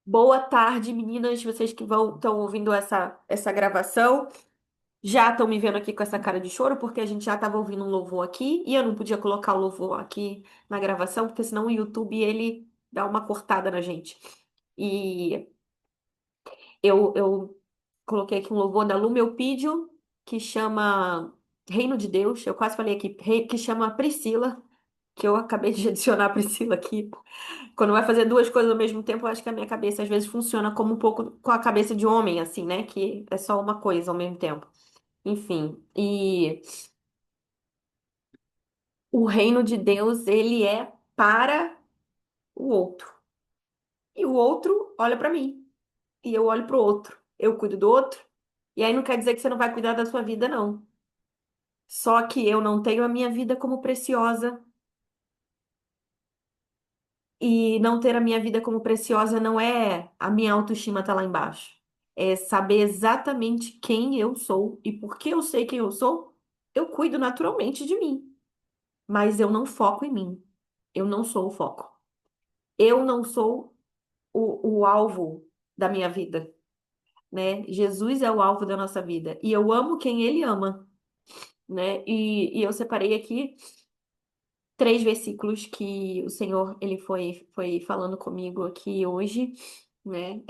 Boa tarde, meninas. Vocês que vão estão ouvindo essa gravação. Já estão me vendo aqui com essa cara de choro, porque a gente já estava ouvindo um louvor aqui e eu não podia colocar o louvor aqui na gravação, porque senão o YouTube ele dá uma cortada na gente. E eu coloquei aqui um louvor da Lume Eupídio, que chama Reino de Deus. Eu quase falei aqui, que chama Priscila, que eu acabei de adicionar a Priscila aqui. Quando vai fazer duas coisas ao mesmo tempo, eu acho que a minha cabeça às vezes funciona como um pouco com a cabeça de homem, assim, né? Que é só uma coisa ao mesmo tempo. Enfim, e o reino de Deus, ele é para o outro. E o outro olha para mim, e eu olho para o outro. Eu cuido do outro. E aí não quer dizer que você não vai cuidar da sua vida, não. Só que eu não tenho a minha vida como preciosa. E não ter a minha vida como preciosa não é a minha autoestima tá lá embaixo. É saber exatamente quem eu sou e porque eu sei quem eu sou, eu cuido naturalmente de mim, mas eu não foco em mim. Eu não sou o foco. Eu não sou o alvo da minha vida, né? Jesus é o alvo da nossa vida e eu amo quem ele ama, né? E eu separei aqui três versículos que o Senhor ele foi falando comigo aqui hoje, né?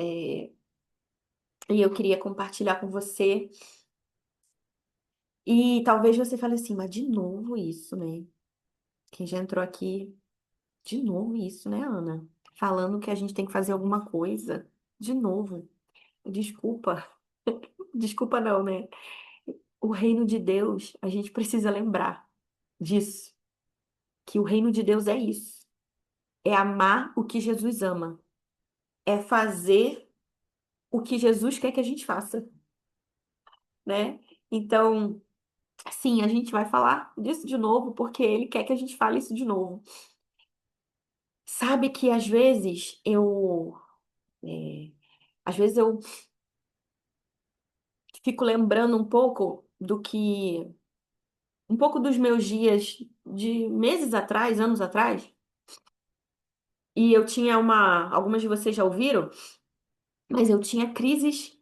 E eu queria compartilhar com você. E talvez você fale assim, mas de novo isso, né? Quem já entrou aqui, de novo isso, né, Ana? Falando que a gente tem que fazer alguma coisa. De novo. Desculpa. Desculpa não, né? O reino de Deus, a gente precisa lembrar disso. Que o reino de Deus é isso. É amar o que Jesus ama. É fazer o que Jesus quer que a gente faça, né? Então, sim, a gente vai falar disso de novo, porque ele quer que a gente fale isso de novo. Sabe que é, às vezes eu fico lembrando um pouco dos meus dias de meses atrás, anos atrás, e eu tinha algumas de vocês já ouviram, mas eu tinha crises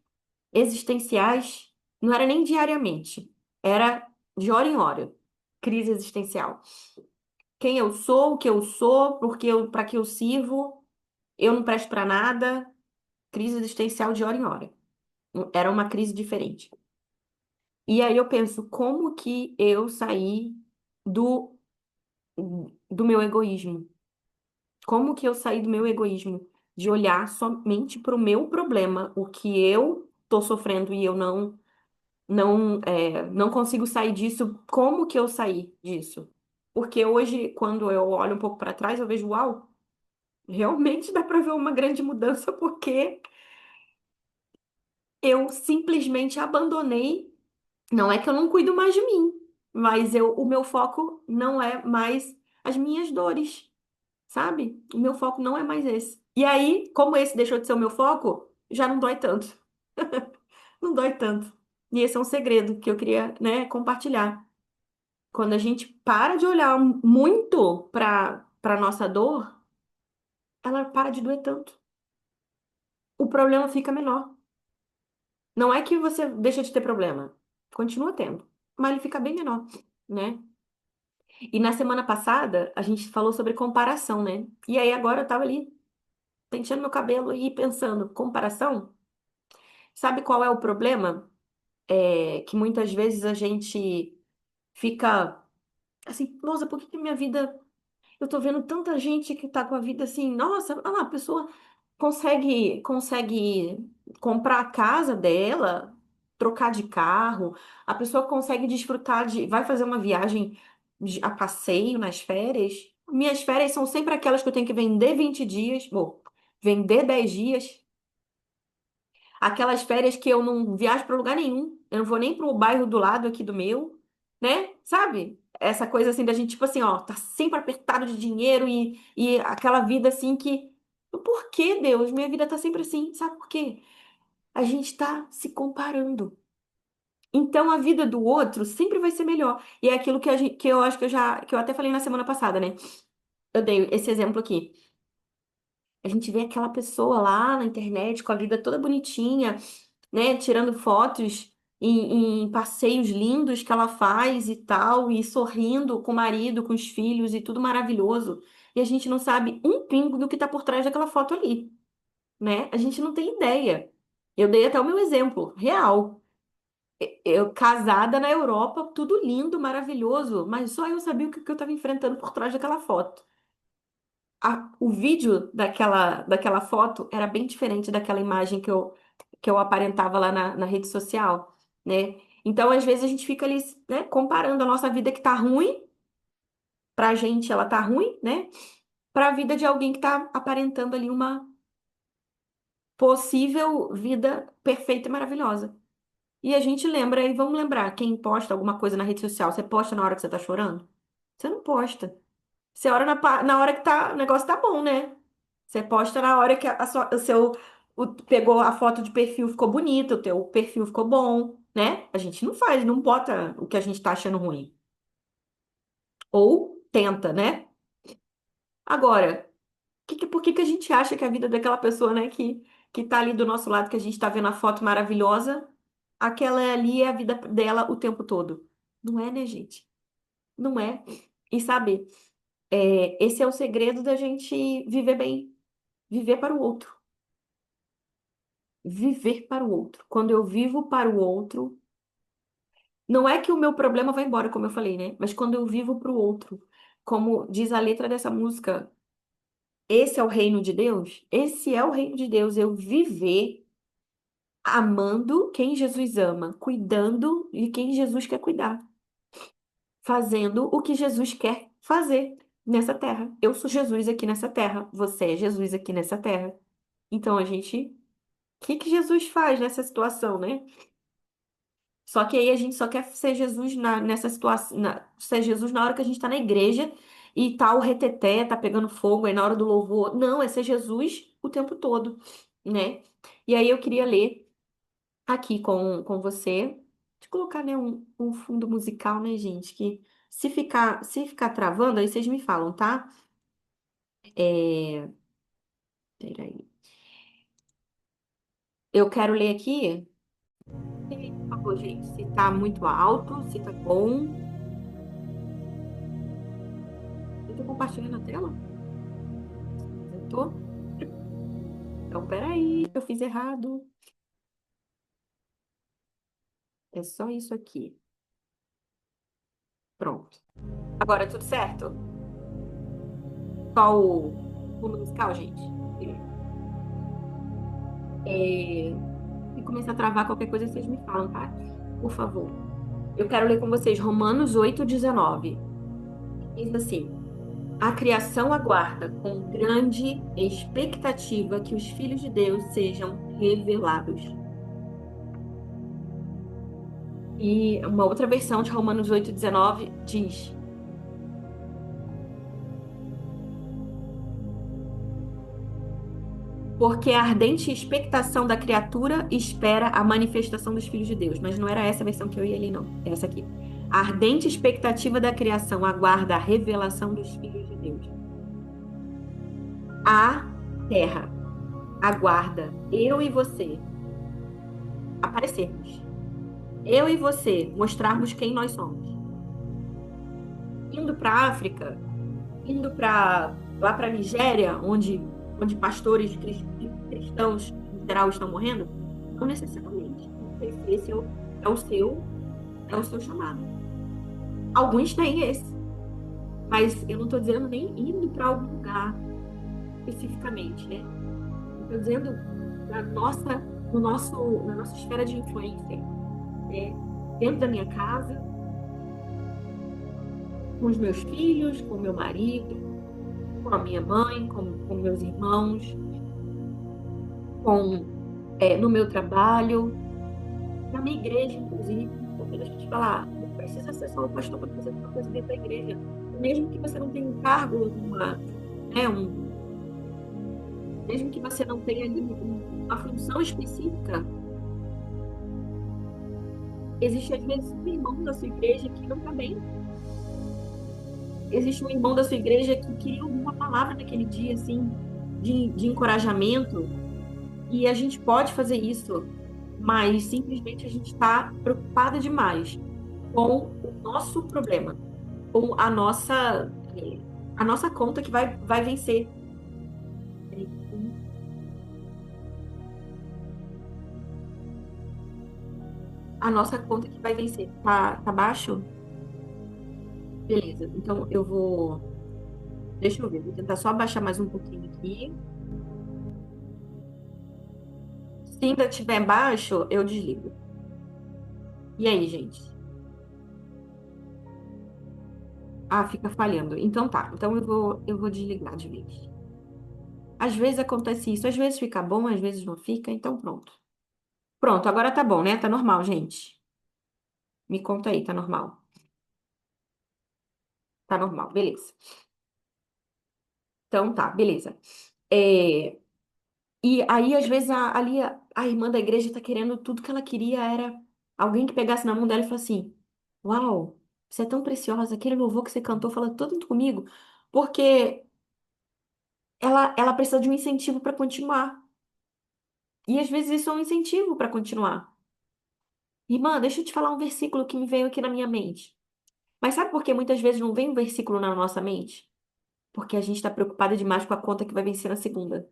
existenciais, não era nem diariamente, era de hora em hora, crise existencial. Quem eu sou, o que eu sou, para que eu sirvo, eu não presto para nada, crise existencial de hora em hora. Era uma crise diferente. E aí eu penso, como que eu saí do, do meu egoísmo? Como que eu saí do meu egoísmo? De olhar somente para o meu problema, o que eu tô sofrendo e eu não consigo sair disso. Como que eu saí disso? Porque hoje, quando eu olho um pouco para trás, eu vejo, uau, realmente dá para ver uma grande mudança, porque eu simplesmente abandonei. Não é que eu não cuido mais de mim, mas o meu foco não é mais as minhas dores, sabe? O meu foco não é mais esse. E aí, como esse deixou de ser o meu foco, já não dói tanto. Não dói tanto. E esse é um segredo que eu queria, né, compartilhar. Quando a gente para de olhar muito para nossa dor, ela para de doer tanto. O problema fica menor. Não é que você deixa de ter problema, continua tendo, mas ele fica bem menor, né? E na semana passada, a gente falou sobre comparação, né? E aí agora eu tava ali penteando meu cabelo e pensando, comparação? Sabe qual é o problema? É que muitas vezes a gente fica assim, nossa, por que que minha vida. Eu tô vendo tanta gente que tá com a vida assim, nossa, ah lá, a pessoa consegue comprar a casa dela, trocar de carro, a pessoa consegue desfrutar vai fazer uma viagem a passeio nas férias. Minhas férias são sempre aquelas que eu tenho que vender 20 dias, ou vender 10 dias. Aquelas férias que eu não viajo para lugar nenhum, eu não vou nem pro bairro do lado aqui do meu, né? Sabe? Essa coisa assim da gente, tipo assim, ó, tá sempre apertado de dinheiro e aquela vida assim que. Por que, Deus? Minha vida tá sempre assim. Sabe por quê? A gente tá se comparando. Então a vida do outro sempre vai ser melhor. E é aquilo que eu acho que eu até falei na semana passada, né? Eu dei esse exemplo aqui. A gente vê aquela pessoa lá na internet com a vida toda bonitinha, né? Tirando fotos em passeios lindos que ela faz e tal, e sorrindo com o marido, com os filhos e tudo maravilhoso. E a gente não sabe um pingo do que está por trás daquela foto ali, né? A gente não tem ideia. Eu dei até o meu exemplo, real. Eu casada na Europa, tudo lindo, maravilhoso, mas só eu sabia o que eu estava enfrentando por trás daquela foto. O vídeo daquela foto era bem diferente daquela imagem que eu aparentava lá na rede social, né? Então, às vezes, a gente fica ali, né, comparando a nossa vida que tá ruim, pra gente ela tá ruim, né? Pra vida de alguém que tá aparentando ali uma possível vida perfeita e maravilhosa. E a gente lembra, e vamos lembrar, quem posta alguma coisa na rede social, você posta na hora que você tá chorando? Você não posta. Você ora na hora que o negócio tá bom, né? Você posta na hora que pegou a foto de perfil, ficou bonita, o teu perfil ficou bom, né? A gente não faz, não bota o que a gente tá achando ruim. Ou tenta, né? Agora, por que que a gente acha que a vida daquela pessoa, né, que tá ali do nosso lado, que a gente tá vendo a foto maravilhosa, aquela ali é a vida dela o tempo todo? Não é, né, gente? Não é. E sabe, esse é o segredo da gente viver bem, viver para o outro. Viver para o outro. Quando eu vivo para o outro, não é que o meu problema vai embora, como eu falei, né? Mas quando eu vivo para o outro, como diz a letra dessa música, esse é o reino de Deus? Esse é o reino de Deus, eu viver amando quem Jesus ama, cuidando de quem Jesus quer cuidar, fazendo o que Jesus quer fazer nessa terra. Eu sou Jesus aqui nessa terra, você é Jesus aqui nessa terra. Então a gente, o que que Jesus faz nessa situação, né? Só que aí a gente só quer ser Jesus nessa situação, ser Jesus na hora que a gente tá na igreja e tá o reteté, tá pegando fogo aí na hora do louvor. Não, é ser Jesus o tempo todo, né? E aí eu queria ler aqui com você, de colocar, né, um fundo musical, né, gente? Que se ficar travando, aí vocês me falam, tá? É, peraí. Eu quero ler aqui, por favor, gente, se tá muito alto, se tá bom. Eu tô compartilhando a tela? Eu tô? Então, peraí, eu fiz errado. É só isso aqui. Pronto. Agora, tudo certo? Só o fundo musical, gente? É, se começar a travar qualquer coisa, vocês me falam, tá? Por favor. Eu quero ler com vocês Romanos 8:19. Diz assim: a criação aguarda com grande expectativa que os filhos de Deus sejam revelados. E uma outra versão de Romanos 8:19 diz: porque a ardente expectação da criatura espera a manifestação dos filhos de Deus. Mas não era essa a versão que eu ia ler, não. É essa aqui. A ardente expectativa da criação aguarda a revelação dos filhos de Deus. A terra aguarda eu e você aparecermos. Eu e você mostrarmos quem nós somos. Indo para a África, indo para lá para a Nigéria, onde pastores cristãos em geral estão morrendo, não necessariamente. Esse é o seu chamado. Alguns têm esse, mas eu não estou dizendo nem indo para algum lugar especificamente, né? Estou dizendo na nossa, no nosso, na nossa esfera de influência, né? Dentro da minha casa, com os meus filhos, com o meu marido, com a minha mãe, com meus irmãos, no meu trabalho, na minha igreja, inclusive. Porque a gente fala, não precisa ser só o pastor para fazer uma coisa dentro da igreja. Mesmo que você não tenha um cargo, né, mesmo que você não tenha ali uma função específica, existe às vezes um irmão da sua igreja que não está bem. Existe um irmão da sua igreja que queria alguma palavra naquele dia, assim. de encorajamento, e a gente pode fazer isso, mas simplesmente a gente está preocupada demais com o nosso problema, com a nossa conta que vai vencer. A nossa conta que vai vencer. Tá baixo? Beleza. Então eu vou. Deixa eu ver, vou tentar só abaixar mais um pouquinho aqui. Se ainda estiver baixo, eu desligo. E aí, gente? Ah, fica falhando. Então tá. Então eu vou desligar de vez. Às vezes acontece isso, às vezes fica bom, às vezes não fica, então pronto. Pronto, agora tá bom, né? Tá normal, gente. Me conta aí, tá normal. Tá normal, beleza. Então tá, beleza. É, e aí, às vezes, ali a irmã da igreja tá querendo tudo que ela queria era alguém que pegasse na mão dela e falasse assim: Uau, você é tão preciosa, aquele louvor que você cantou fala tanto comigo, porque ela precisa de um incentivo para continuar. E às vezes isso é um incentivo para continuar. Irmã, deixa eu te falar um versículo que me veio aqui na minha mente. Mas sabe por que muitas vezes não vem um versículo na nossa mente? Porque a gente está preocupada demais com a conta que vai vencer na segunda.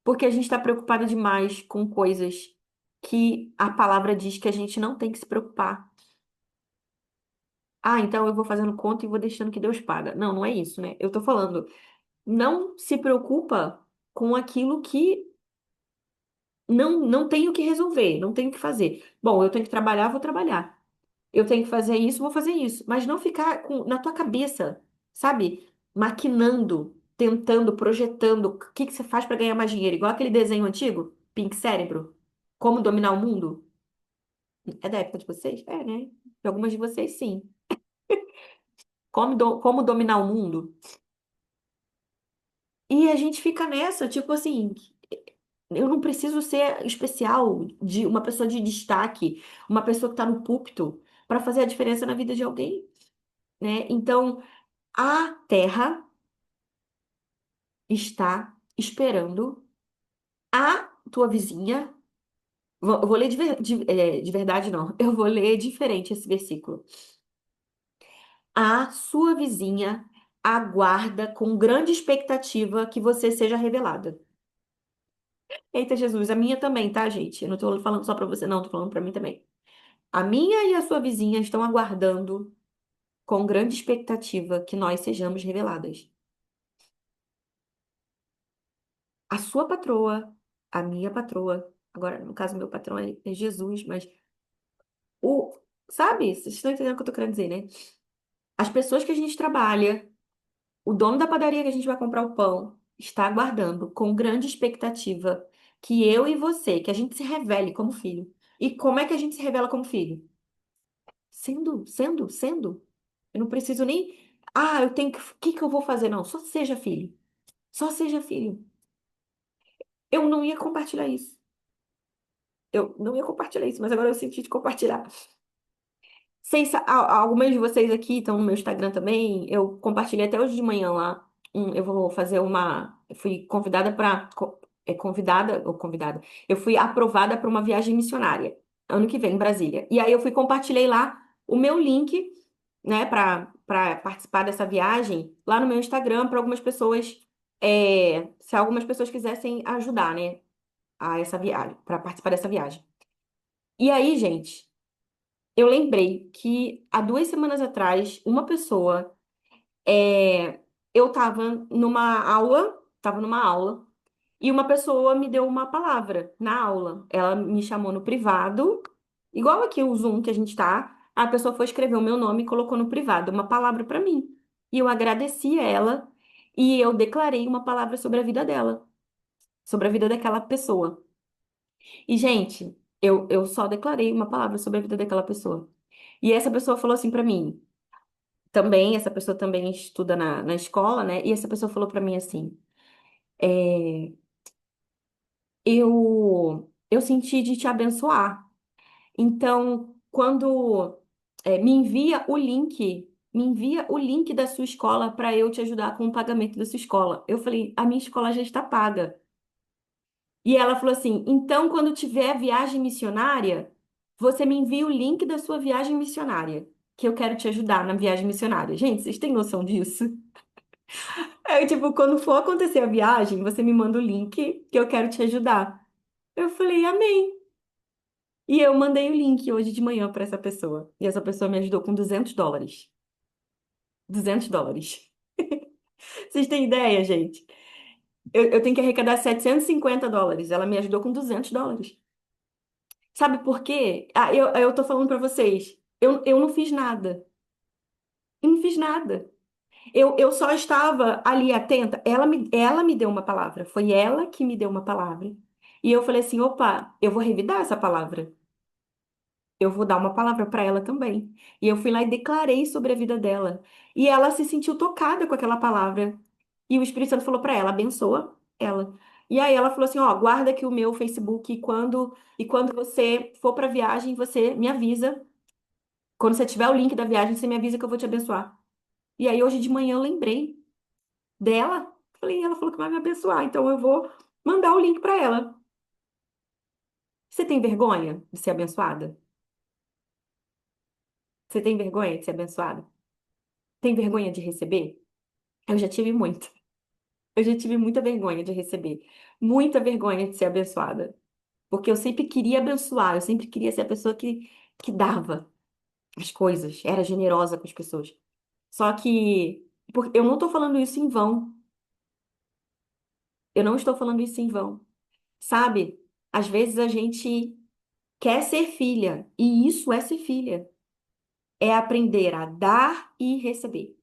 Porque a gente está preocupada demais com coisas que a palavra diz que a gente não tem que se preocupar. Ah, então eu vou fazendo conta e vou deixando que Deus paga. Não, não é isso, né? Eu tô falando, não se preocupa com aquilo que não tenho que resolver, não tenho que fazer. Bom, eu tenho que trabalhar, vou trabalhar. Eu tenho que fazer isso, vou fazer isso. Mas não ficar na tua cabeça, sabe? Maquinando, tentando, projetando o que que você faz para ganhar mais dinheiro. Igual aquele desenho antigo, Pink Cérebro. Como dominar o mundo. É da época de vocês? É, né? De algumas de vocês, sim. Como dominar o mundo. E a gente fica nessa, tipo assim, eu não preciso ser especial, de uma pessoa de destaque, uma pessoa que está no púlpito, para fazer a diferença na vida de alguém, né? Então, a Terra está esperando a tua vizinha. Eu vou ler de verdade, não. Eu vou ler diferente esse versículo. A sua vizinha aguarda com grande expectativa que você seja revelada. Eita, Jesus, a minha também, tá, gente? Eu não tô falando só pra você, não, tô falando pra mim também. A minha e a sua vizinha estão aguardando com grande expectativa que nós sejamos reveladas. A sua patroa, a minha patroa, agora, no caso, meu patrão é Jesus, mas o, sabe? Vocês estão entendendo o que eu tô querendo dizer, né? As pessoas que a gente trabalha, o dono da padaria que a gente vai comprar o pão, está aguardando com grande expectativa que eu e você, que a gente se revele como filho. E como é que a gente se revela como filho? Sendo. Eu não preciso nem. Ah, eu tenho que. O que que eu vou fazer? Não, só seja filho. Só seja filho. Eu não ia compartilhar isso. Eu não ia compartilhar isso, mas agora eu senti de compartilhar. Algumas de vocês aqui estão no meu Instagram também. Eu compartilhei até hoje de manhã lá. Eu vou fazer uma. Eu fui convidada para. É convidada ou convidada? Eu fui aprovada para uma viagem missionária ano que vem em Brasília. E aí eu fui compartilhei lá o meu link, né, para participar dessa viagem lá no meu Instagram para algumas pessoas. Se algumas pessoas quisessem ajudar, né, a essa viagem, para participar dessa viagem. E aí, gente. Eu lembrei que há 2 semanas atrás, uma pessoa, eu estava numa aula, e uma pessoa me deu uma palavra na aula. Ela me chamou no privado, igual aqui o Zoom que a gente tá, a pessoa foi escrever o meu nome e colocou no privado uma palavra para mim. E eu agradeci ela, e eu declarei uma palavra sobre a vida dela, sobre a vida daquela pessoa. E, gente, eu só declarei uma palavra sobre a vida daquela pessoa. E essa pessoa falou assim pra mim, também, essa pessoa também estuda na escola, né? E essa pessoa falou pra mim assim, é, eu senti de te abençoar. Então, quando me envia o link me envia o link da sua escola para eu te ajudar com o pagamento da sua escola. Eu falei, a minha escola já está paga. E ela falou assim: então, quando tiver viagem missionária, você me envia o link da sua viagem missionária, que eu quero te ajudar na viagem missionária. Gente, vocês têm noção disso? É tipo, quando for acontecer a viagem, você me manda o link que eu quero te ajudar. Eu falei, amém. E eu mandei o link hoje de manhã para essa pessoa. E essa pessoa me ajudou com US$ 200. US$ 200. Vocês têm ideia, gente? Eu tenho que arrecadar US$ 750. Ela me ajudou com US$ 200. Sabe por quê? Eu tô falando pra vocês. Eu não fiz nada. Eu não fiz nada. Eu só estava ali atenta. Ela me deu uma palavra. Foi ela que me deu uma palavra. E eu falei assim: opa, eu vou revidar essa palavra. Eu vou dar uma palavra para ela também. E eu fui lá e declarei sobre a vida dela. E ela se sentiu tocada com aquela palavra. E o Espírito Santo falou para ela: abençoa ela. E aí ela falou assim: ó, guarda aqui o meu Facebook e quando você for para viagem, você me avisa. Quando você tiver o link da viagem, você me avisa que eu vou te abençoar. E aí hoje de manhã eu lembrei dela. Falei, ela falou que vai me abençoar, então eu vou mandar o link para ela. Você tem vergonha de ser abençoada? Você tem vergonha de ser abençoada? Tem vergonha de receber? Eu já tive muito. Eu já tive muita vergonha de receber. Muita vergonha de ser abençoada. Porque eu sempre queria abençoar, eu sempre queria ser a pessoa que dava as coisas, era generosa com as pessoas. Só que eu não estou falando isso em vão. Eu não estou falando isso em vão. Sabe? Às vezes a gente quer ser filha, e isso é ser filha. É aprender a dar e receber,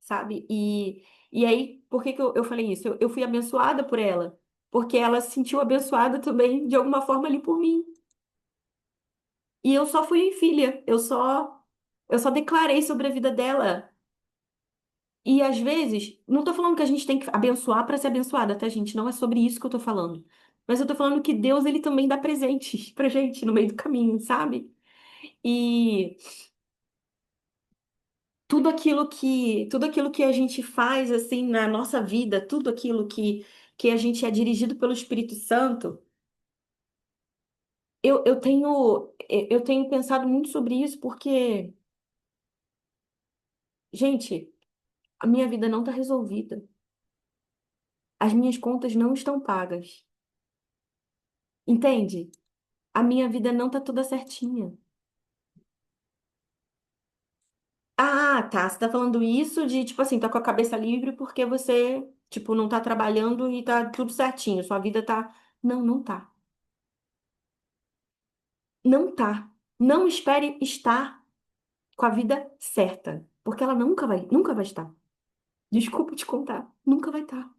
sabe? E aí, por que que eu falei isso? Eu fui abençoada por ela, porque ela se sentiu abençoada também, de alguma forma, ali por mim. E eu só fui filha, eu só declarei sobre a vida dela. E às vezes, não tô falando que a gente tem que abençoar para ser abençoada, tá, gente? Não é sobre isso que eu tô falando. Mas eu tô falando que Deus, ele também dá presentes pra gente no meio do caminho, sabe? E tudo aquilo que a gente faz assim na nossa vida, tudo aquilo que a gente é dirigido pelo Espírito Santo, eu tenho pensado muito sobre isso porque, gente, a minha vida não está resolvida. As minhas contas não estão pagas. Entende? A minha vida não tá toda certinha. Ah, tá. Você tá falando isso de, tipo assim, tá com a cabeça livre porque você, tipo, não tá trabalhando e tá tudo certinho. Sua vida tá. Não, não tá. Não tá. Não espere estar com a vida certa, porque ela nunca vai estar. Desculpa te contar, nunca vai estar.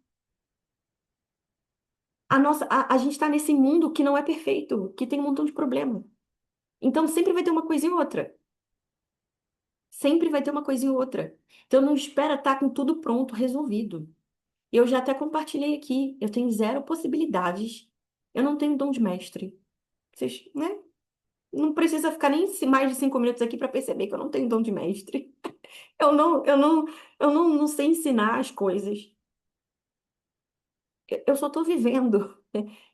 A gente tá nesse mundo que não é perfeito, que tem um montão de problema. Então sempre vai ter uma coisa e outra. Sempre vai ter uma coisa e outra. Então não espera estar com tudo pronto, resolvido. Eu já até compartilhei aqui, eu tenho zero possibilidades. Eu não tenho dom de mestre. Vocês, né? Não precisa ficar nem mais de 5 minutos aqui para perceber que eu não tenho dom de mestre. Eu não sei ensinar as coisas. Eu só tô vivendo.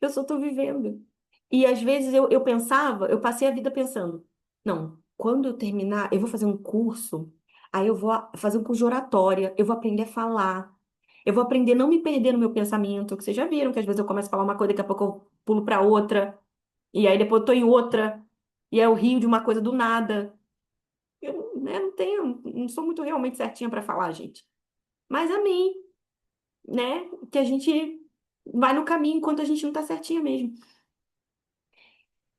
Eu só tô vivendo. E às vezes eu pensava, eu passei a vida pensando, não, quando eu terminar, eu vou fazer um curso, aí eu vou fazer um curso de oratória, eu vou aprender a falar, eu vou aprender a não me perder no meu pensamento, que vocês já viram que às vezes eu começo a falar uma coisa, daqui a pouco eu pulo para outra, e aí depois eu tô em outra, e aí eu rio de uma coisa do nada. Eu, né, não sou muito realmente certinha para falar, gente. Mas amém, né? Que a gente vai no caminho enquanto a gente não tá certinha mesmo.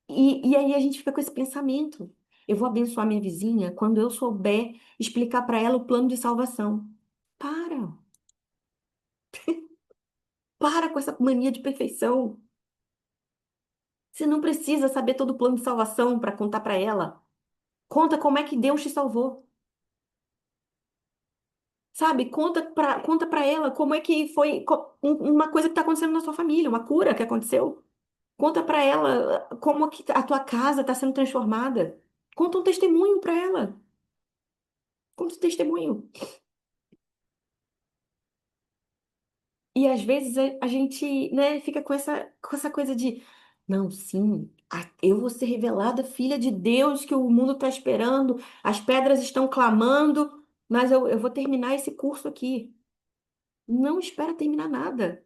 E aí a gente fica com esse pensamento. Eu vou abençoar minha vizinha quando eu souber explicar para ela o plano de salvação. Para, para com essa mania de perfeição. Você não precisa saber todo o plano de salvação para contar para ela. Conta como é que Deus te salvou. Sabe? Conta para ela como é que foi uma coisa que está acontecendo na sua família, uma cura que aconteceu. Conta para ela como que a tua casa está sendo transformada. Conta um testemunho para ela. Conta um testemunho. E às vezes a gente, né, fica com essa coisa de, não, sim, eu vou ser revelada filha de Deus que o mundo está esperando, as pedras estão clamando, mas eu vou terminar esse curso aqui. Não espera terminar nada.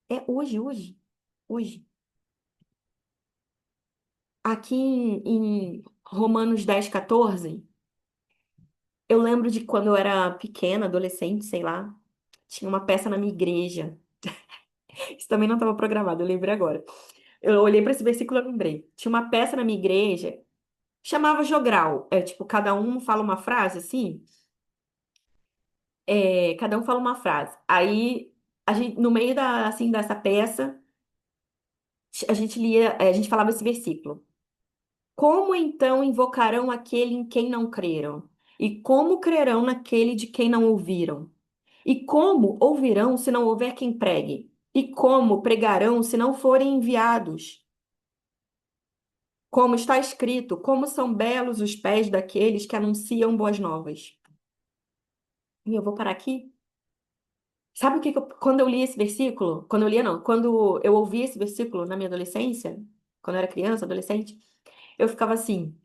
É hoje, hoje, hoje. Aqui em Romanos 10:14, eu lembro de quando eu era pequena, adolescente, sei lá, tinha uma peça na minha igreja. Isso também não estava programado, eu lembrei agora. Eu olhei para esse versículo e lembrei. Tinha uma peça na minha igreja, chamava jogral. É tipo, cada um fala uma frase assim. Cada um fala uma frase. Aí, no meio assim, dessa peça, a gente lia, a gente falava esse versículo. Como então invocarão aquele em quem não creram? E como crerão naquele de quem não ouviram? E como ouvirão se não houver quem pregue? E como pregarão se não forem enviados? Como está escrito, como são belos os pés daqueles que anunciam boas novas. E eu vou parar aqui. Sabe o que quando eu li esse versículo, quando eu li, não, quando eu ouvi esse versículo na minha adolescência, quando eu era criança, adolescente, eu ficava assim,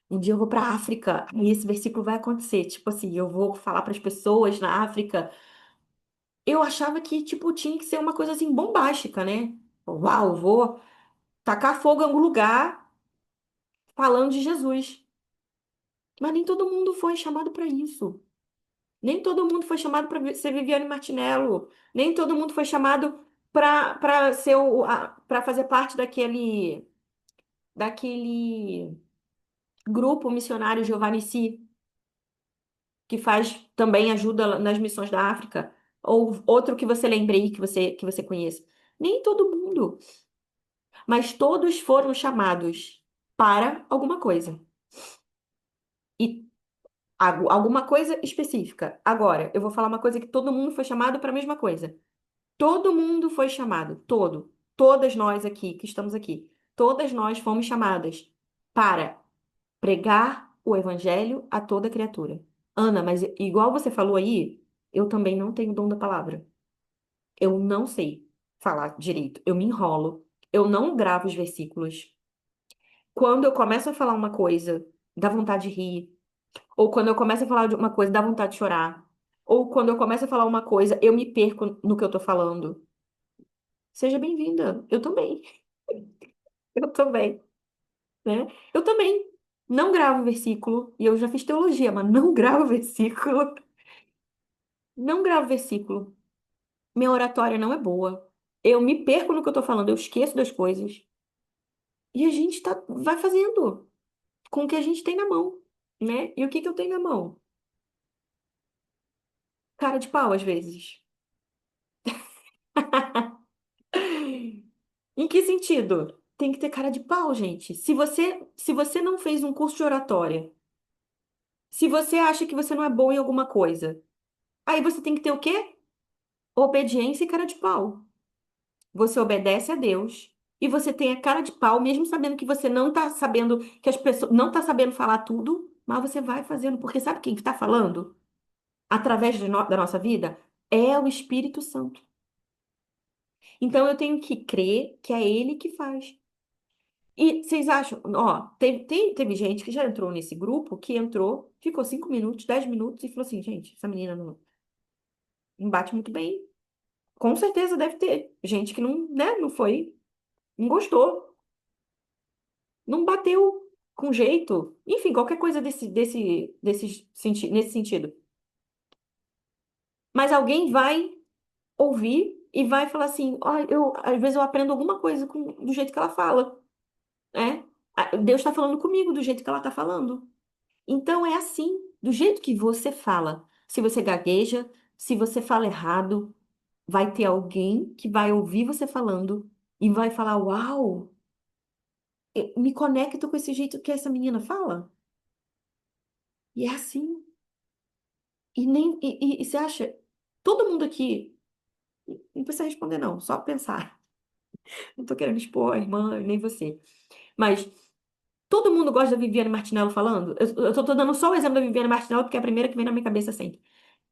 um dia eu vou para a África e esse versículo vai acontecer, tipo assim, eu vou falar para as pessoas na África. Eu achava que, tipo, tinha que ser uma coisa assim bombástica, né? Uau, vou tacar fogo em algum lugar falando de Jesus. Mas nem todo mundo foi chamado para isso. Nem todo mundo foi chamado para ser Viviane Martinello. Nem todo mundo foi chamado para ser para fazer parte daquele grupo missionário Giovanni Si, que faz também ajuda nas missões da África, ou outro que você lembrei que você conheça. Nem todo mundo, mas todos foram chamados para alguma coisa. E alguma coisa específica. Agora, eu vou falar uma coisa que todo mundo foi chamado para a mesma coisa. Todo mundo foi chamado, todas nós aqui que estamos aqui, todas nós fomos chamadas para pregar o evangelho a toda criatura. Ana, mas igual você falou aí, eu também não tenho dom da palavra. Eu não sei falar direito, eu me enrolo, eu não gravo os versículos. Quando eu começo a falar uma coisa, dá vontade de rir, ou quando eu começo a falar de uma coisa, dá vontade de chorar, ou quando eu começo a falar uma coisa, eu me perco no que eu tô falando. Seja bem-vinda. Eu também. Eu também, né? Eu também não gravo versículo, e eu já fiz teologia, mas não gravo versículo. Não gravo versículo. Minha oratória não é boa. Eu me perco no que eu tô falando, eu esqueço das coisas. E a gente vai fazendo com o que a gente tem na mão, né? E o que que eu tenho na mão? Cara de pau, às vezes. Em que sentido? Tem que ter cara de pau, gente. Se você não fez um curso de oratória, se você acha que você não é bom em alguma coisa, aí você tem que ter o quê? Obediência e cara de pau. Você obedece a Deus e você tem a cara de pau, mesmo sabendo que você não tá sabendo, que as pessoas não tá sabendo falar tudo, mas você vai fazendo, porque sabe quem que tá falando? Através da nossa vida? É o Espírito Santo. Então eu tenho que crer que é Ele que faz. E vocês acham, ó, teve gente que já entrou nesse grupo, que entrou, ficou 5 minutos, 10 minutos e falou assim, gente, essa menina não bate muito bem. Com certeza deve ter gente que não, né, não foi, não gostou, não bateu com jeito. Enfim, qualquer coisa nesse sentido. Mas alguém vai ouvir e vai falar assim, ó, às vezes eu aprendo alguma coisa do jeito que ela fala, né? Deus está falando comigo do jeito que ela está falando. Então é assim, do jeito que você fala. Se você gagueja, se você fala errado, vai ter alguém que vai ouvir você falando e vai falar: Uau, eu me conecto com esse jeito que essa menina fala. E é assim. E você acha, todo mundo aqui, não precisa responder, não, só pensar. Não tô querendo expor a irmã, nem você. Mas Todo mundo gosta da Viviane Martinello falando? Eu tô dando só o exemplo da Viviane Martinello porque é a primeira que vem na minha cabeça sempre.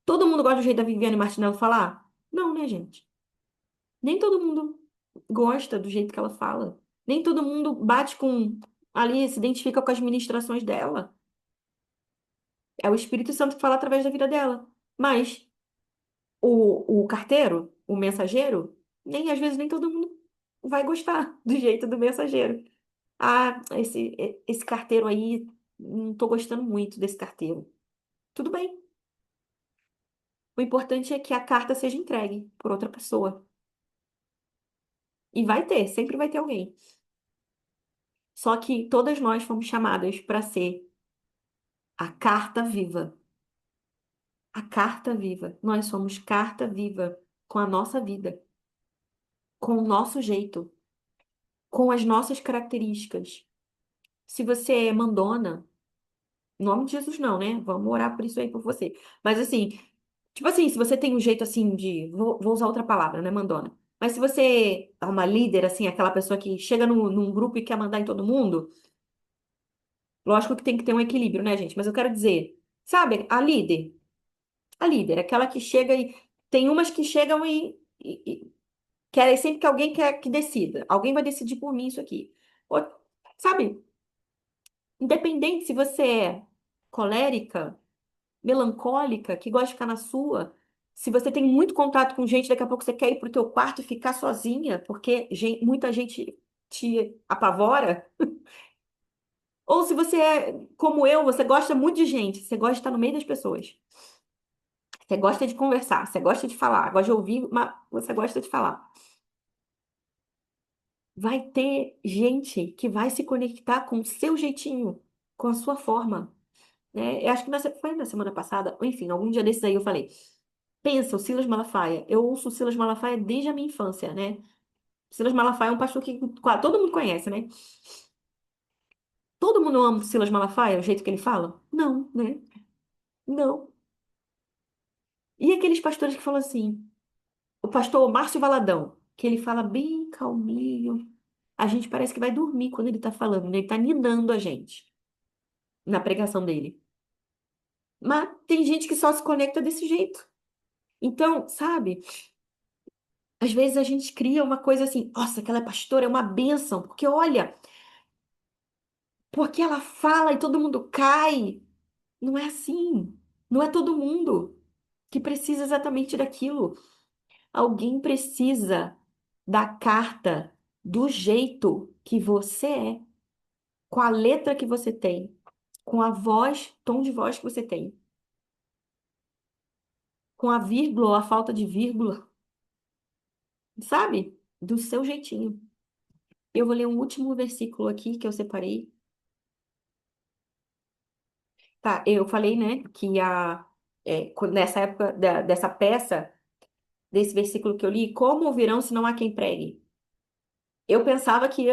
Todo mundo gosta do jeito da Viviane Martinello falar? Não, né, gente? Nem todo mundo gosta do jeito que ela fala. Nem todo mundo bate com ali, se identifica com as ministrações dela. É o Espírito Santo que fala através da vida dela. Mas o carteiro, o mensageiro, nem às vezes nem todo mundo vai gostar do jeito do mensageiro. Ah, esse carteiro aí, não tô gostando muito desse carteiro. Tudo bem. O importante é que a carta seja entregue por outra pessoa. E vai ter, sempre vai ter alguém. Só que todas nós fomos chamadas para ser a carta viva. A carta viva. Nós somos carta viva com a nossa vida, com o nosso jeito, com as nossas características. Se você é mandona, em nome de Jesus não, né? Vamos orar por isso aí por você. Mas assim, tipo assim, se você tem um jeito assim de, vou usar outra palavra, né, mandona. Mas se você é uma líder, assim, aquela pessoa que chega num grupo e quer mandar em todo mundo, lógico que tem que ter um equilíbrio, né, gente? Mas eu quero dizer, sabe, a líder, aquela que chega e tem umas que chegam e querem sempre que alguém quer que decida. Alguém vai decidir por mim isso aqui. Ou, sabe, independente se você é colérica, melancólica, que gosta de ficar na sua, se você tem muito contato com gente, daqui a pouco você quer ir pro teu quarto e ficar sozinha, porque muita gente te apavora. Ou se você é como eu, você gosta muito de gente, você gosta de estar no meio das pessoas. Você gosta de conversar, você gosta de falar, gosta de ouvir, mas você gosta de falar. Vai ter gente que vai se conectar com o seu jeitinho, com a sua forma, né? Eu acho que foi na semana passada, ou enfim, algum dia desses aí eu falei, pensa, o Silas Malafaia. Eu ouço o Silas Malafaia desde a minha infância, né? O Silas Malafaia é um pastor que quase todo mundo conhece, né? Todo mundo ama o Silas Malafaia, o jeito que ele fala? Não, né? Não. E aqueles pastores que falam assim, o pastor Márcio Valadão, que ele fala bem calminho. A gente parece que vai dormir quando ele tá falando, né? Ele tá ninando a gente na pregação dele. Mas tem gente que só se conecta desse jeito. Então, sabe? Às vezes a gente cria uma coisa assim, nossa, aquela pastora é uma bênção, porque olha, porque ela fala e todo mundo cai. Não é assim. Não é todo mundo que precisa exatamente daquilo. Alguém precisa da carta do jeito que você é, com a letra que você tem, com a voz, tom de voz que você tem, com a vírgula ou a falta de vírgula, sabe? Do seu jeitinho. Eu vou ler um último versículo aqui que eu separei. Tá, eu falei, né, que nessa época dessa peça, desse versículo que eu li, como ouvirão se não há quem pregue? Eu pensava que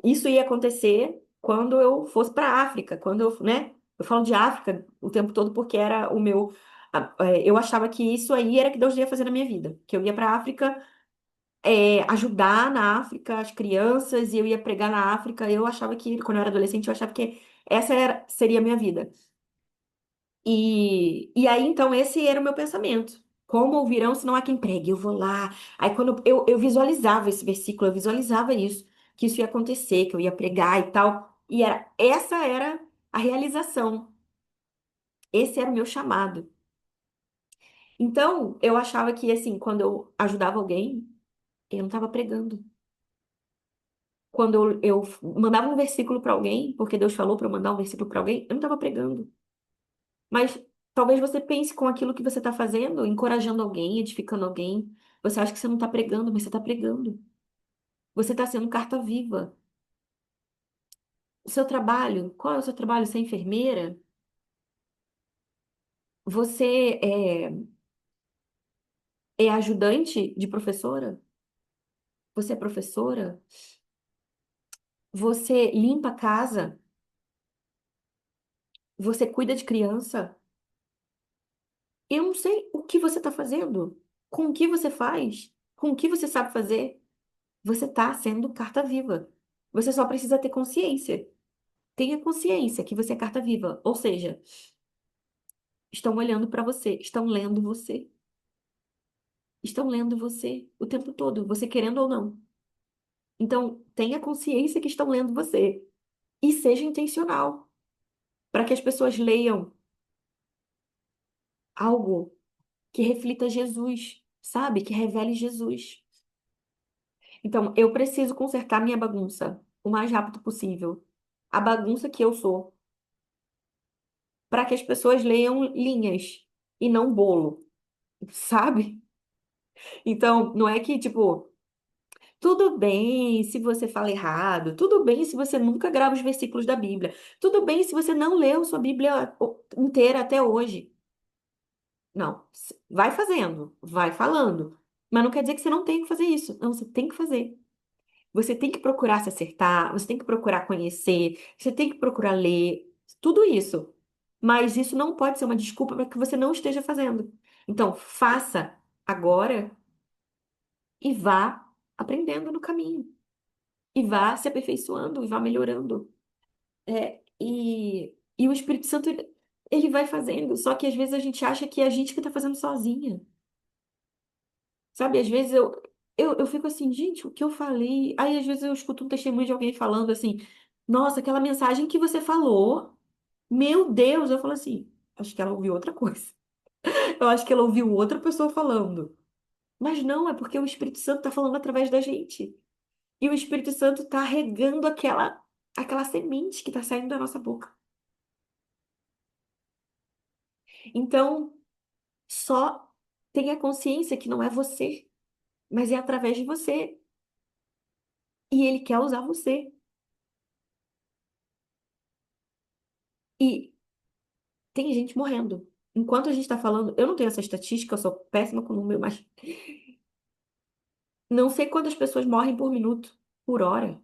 isso ia acontecer quando eu fosse para a África, quando eu, né? Eu falo de África o tempo todo porque era o meu. Eu achava que isso aí era que Deus ia fazer na minha vida, que eu ia para a África, ajudar na África as crianças e eu ia pregar na África. Eu achava que, quando eu era adolescente, eu achava que seria a minha vida. E aí, então, esse era o meu pensamento. Como ouvirão se não há quem pregue? Eu vou lá. Aí, quando eu visualizava esse versículo, eu visualizava isso, que isso ia acontecer, que eu ia pregar e tal. Essa era a realização. Esse era o meu chamado. Então, eu achava que, assim, quando eu ajudava alguém, eu não estava pregando. Quando eu mandava um versículo para alguém, porque Deus falou para eu mandar um versículo para alguém, eu não estava pregando. Mas talvez você pense com aquilo que você está fazendo, encorajando alguém, edificando alguém. Você acha que você não está pregando, mas você está pregando. Você está sendo carta viva. O seu trabalho, qual é o seu trabalho? Você é enfermeira? Você é ajudante de professora? Você é professora? Você limpa a casa? Você cuida de criança? Eu não sei o que você está fazendo. Com o que você faz? Com o que você sabe fazer? Você está sendo carta viva. Você só precisa ter consciência. Tenha consciência que você é carta viva, ou seja, estão olhando para você, estão lendo você o tempo todo, você querendo ou não. Então, tenha consciência que estão lendo você e seja intencional para que as pessoas leiam algo que reflita Jesus, sabe? Que revele Jesus. Então, eu preciso consertar minha bagunça o mais rápido possível. A bagunça que eu sou, para que as pessoas leiam linhas e não bolo, sabe? Então, não é que, tipo, tudo bem se você fala errado, tudo bem se você nunca grava os versículos da Bíblia, tudo bem se você não leu sua Bíblia inteira até hoje. Não, vai fazendo, vai falando. Mas não quer dizer que você não tem que fazer isso. Não, você tem que fazer. Você tem que procurar se acertar, você tem que procurar conhecer, você tem que procurar ler, tudo isso. Mas isso não pode ser uma desculpa para que você não esteja fazendo. Então, faça agora e vá aprendendo no caminho. E vá se aperfeiçoando e vá melhorando. E o Espírito Santo, ele vai fazendo. Só que às vezes a gente acha que é a gente que está fazendo sozinha. Sabe, às vezes eu fico assim, gente, o que eu falei? Aí às vezes eu escuto um testemunho de alguém falando assim, nossa, aquela mensagem que você falou, meu Deus, eu falo assim, acho que ela ouviu outra coisa. Eu acho que ela ouviu outra pessoa falando. Mas não, é porque o Espírito Santo está falando através da gente. E o Espírito Santo está regando aquela semente que está saindo da nossa boca. Então, só tenha consciência que não é você, mas é através de você. E ele quer usar você. E tem gente morrendo. Enquanto a gente está falando, eu não tenho essa estatística, eu sou péssima com número, mas não sei quantas pessoas morrem por minuto, por hora,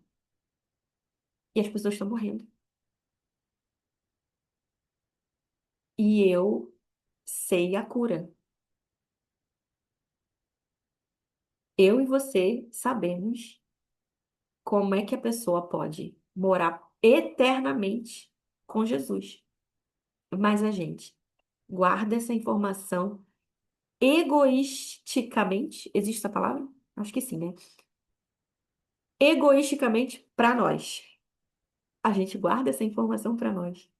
e as pessoas estão morrendo. E eu sei a cura. Eu e você sabemos como é que a pessoa pode morar eternamente com Jesus. Mas a gente guarda essa informação egoisticamente. Existe essa palavra? Acho que sim, né? Egoisticamente para nós. A gente guarda essa informação para nós.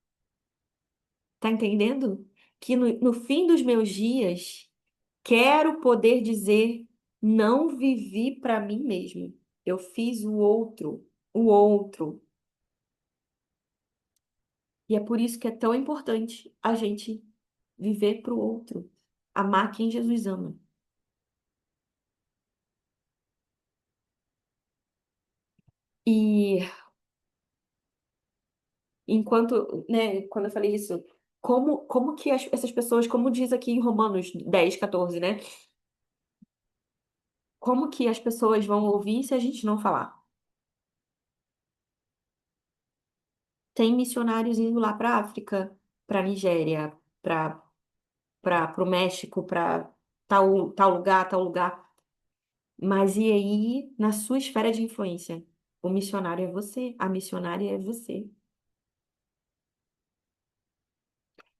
Tá entendendo? Que no fim dos meus dias, quero poder dizer: não vivi para mim mesmo. Eu fiz o outro, o outro. E é por isso que é tão importante a gente viver para o outro, amar quem Jesus ama. E enquanto, né, quando eu falei isso, como que essas pessoas, como diz aqui em Romanos 10, 14, né? Como que as pessoas vão ouvir se a gente não falar? Tem missionários indo lá para África, para Nigéria, para o México, para tal lugar, tal lugar. Mas e aí, na sua esfera de influência? O missionário é você, a missionária é você.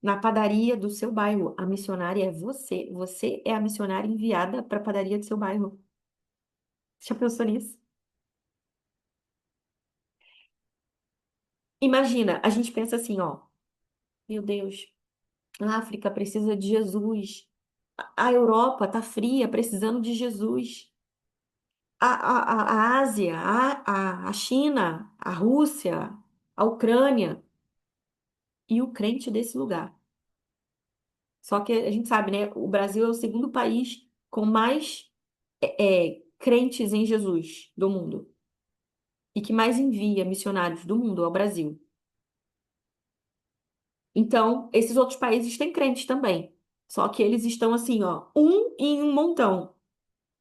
Na padaria do seu bairro, a missionária é você. Você é a missionária enviada para a padaria do seu bairro. Já pensou nisso? Imagina, a gente pensa assim, ó, meu Deus, a África precisa de Jesus. A Europa tá fria, precisando de Jesus. A Ásia, a China, a Rússia, a Ucrânia e o crente desse lugar. Só que a gente sabe, né? O Brasil é o segundo país com mais crentes em Jesus do mundo e que mais envia missionários do mundo ao Brasil. Então, esses outros países têm crentes também. Só que eles estão assim, ó, um em um montão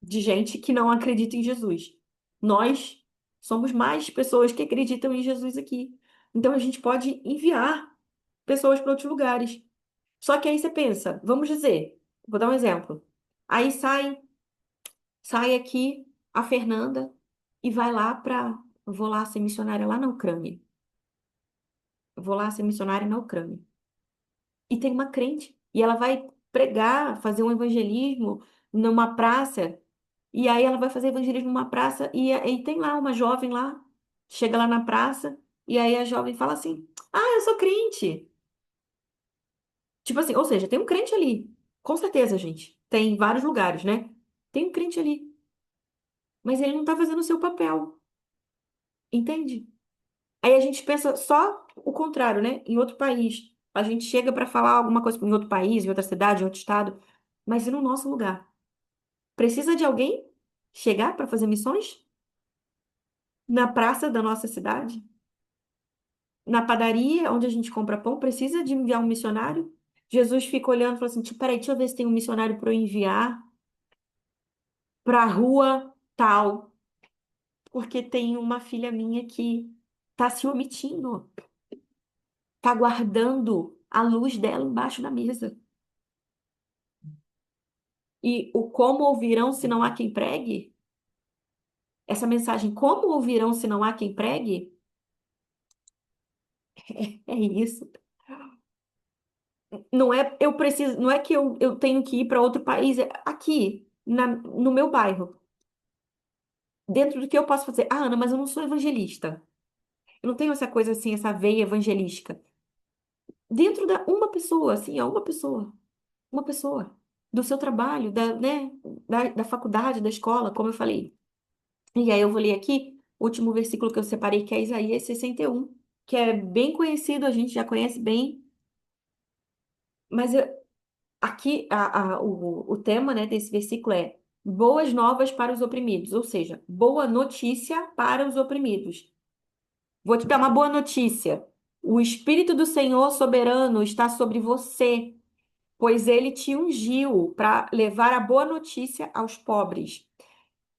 de gente que não acredita em Jesus. Nós somos mais pessoas que acreditam em Jesus aqui. Então a gente pode enviar pessoas para outros lugares. Só que aí você pensa, vamos dizer, vou dar um exemplo. Aí sai aqui a Fernanda e vai lá vou lá ser missionária lá na Ucrânia. vou lá ser missionária na Ucrânia. E tem uma crente. E ela vai pregar, fazer um evangelismo numa praça. E aí ela vai fazer evangelismo numa praça e tem lá uma jovem lá. Chega lá na praça e aí a jovem fala assim: Ah, eu sou crente. Tipo assim, ou seja, tem um crente ali. Com certeza, gente. Tem em vários lugares, né? Tem um crente ali. Mas ele não tá fazendo o seu papel. Entende? Aí a gente pensa só o contrário, né? Em outro país. A gente chega para falar alguma coisa em outro país, em outra cidade, em outro estado, mas e no nosso lugar? Precisa de alguém chegar para fazer missões? Na praça da nossa cidade? Na padaria onde a gente compra pão? Precisa de enviar um missionário? Jesus fica olhando e fala assim: peraí, deixa eu ver se tem um missionário para eu enviar para a rua tal, porque tem uma filha minha que está se omitindo, está guardando a luz dela embaixo da mesa. E o como ouvirão se não há quem pregue? Essa mensagem, como ouvirão se não há quem pregue? É isso. Não é eu preciso, não é que eu tenho que ir para outro país, é aqui, no meu bairro. Dentro do que eu posso fazer. Ah, Ana, mas eu não sou evangelista. Eu não tenho essa coisa assim, essa veia evangelística. Dentro da uma pessoa, assim, ó, uma pessoa. Uma pessoa. Do seu trabalho, né, da faculdade, da escola, como eu falei. E aí eu vou ler aqui o último versículo que eu separei, que é Isaías 61, que é bem conhecido, a gente já conhece bem, mas aqui o tema, né, desse versículo é boas novas para os oprimidos, ou seja, boa notícia para os oprimidos. Vou te dar uma boa notícia. O Espírito do Senhor soberano está sobre você, pois ele te ungiu para levar a boa notícia aos pobres.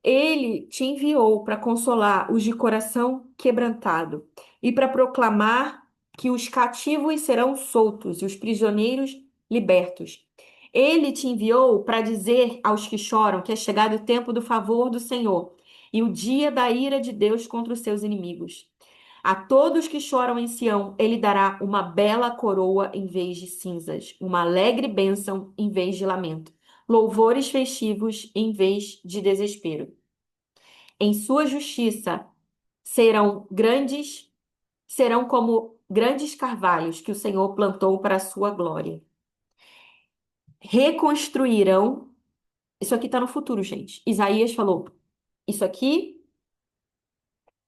Ele te enviou para consolar os de coração quebrantado e para proclamar que os cativos serão soltos e os prisioneiros libertos. Ele te enviou para dizer aos que choram que é chegado o tempo do favor do Senhor e o dia da ira de Deus contra os seus inimigos. A todos que choram em Sião, ele dará uma bela coroa em vez de cinzas, uma alegre bênção em vez de lamento, louvores festivos em vez de desespero. Em sua justiça serão grandes, serão como grandes carvalhos que o Senhor plantou para a sua glória. Reconstruirão. Isso aqui está no futuro, gente. Isaías falou isso aqui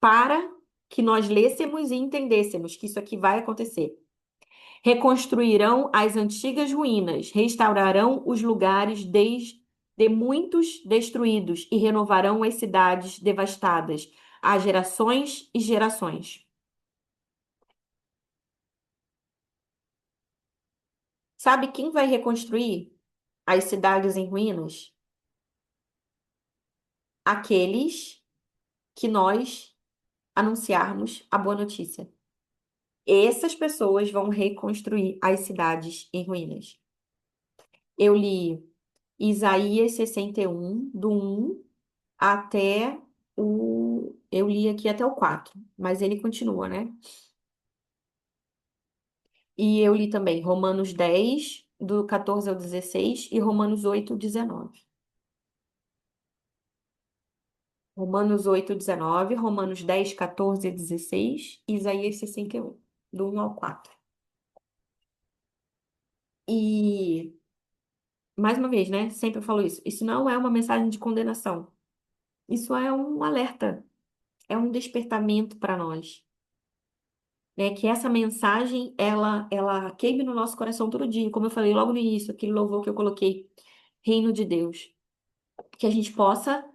para que nós lêssemos e entendêssemos que isso aqui vai acontecer. Reconstruirão as antigas ruínas, restaurarão os lugares de muitos destruídos e renovarão as cidades devastadas há gerações e gerações. Sabe quem vai reconstruir as cidades em ruínas? Aqueles que nós anunciarmos a boa notícia. Essas pessoas vão reconstruir as cidades em ruínas. Eu li Isaías 61 do 1 até o. Eu li aqui até o 4, mas ele continua, né? E eu li também Romanos 10 do 14 ao 16 e Romanos 8 19. Romanos 8 19, Romanos 10 14 a 16 e Isaías 61 do 1 ao 4. E, mais uma vez, né? Sempre eu falo isso. Isso não é uma mensagem de condenação. Isso é um alerta, é um despertamento para nós, né? Que essa mensagem, ela queime no nosso coração todo dia. Como eu falei logo no início, aquele louvor que eu coloquei, Reino de Deus. Que a gente possa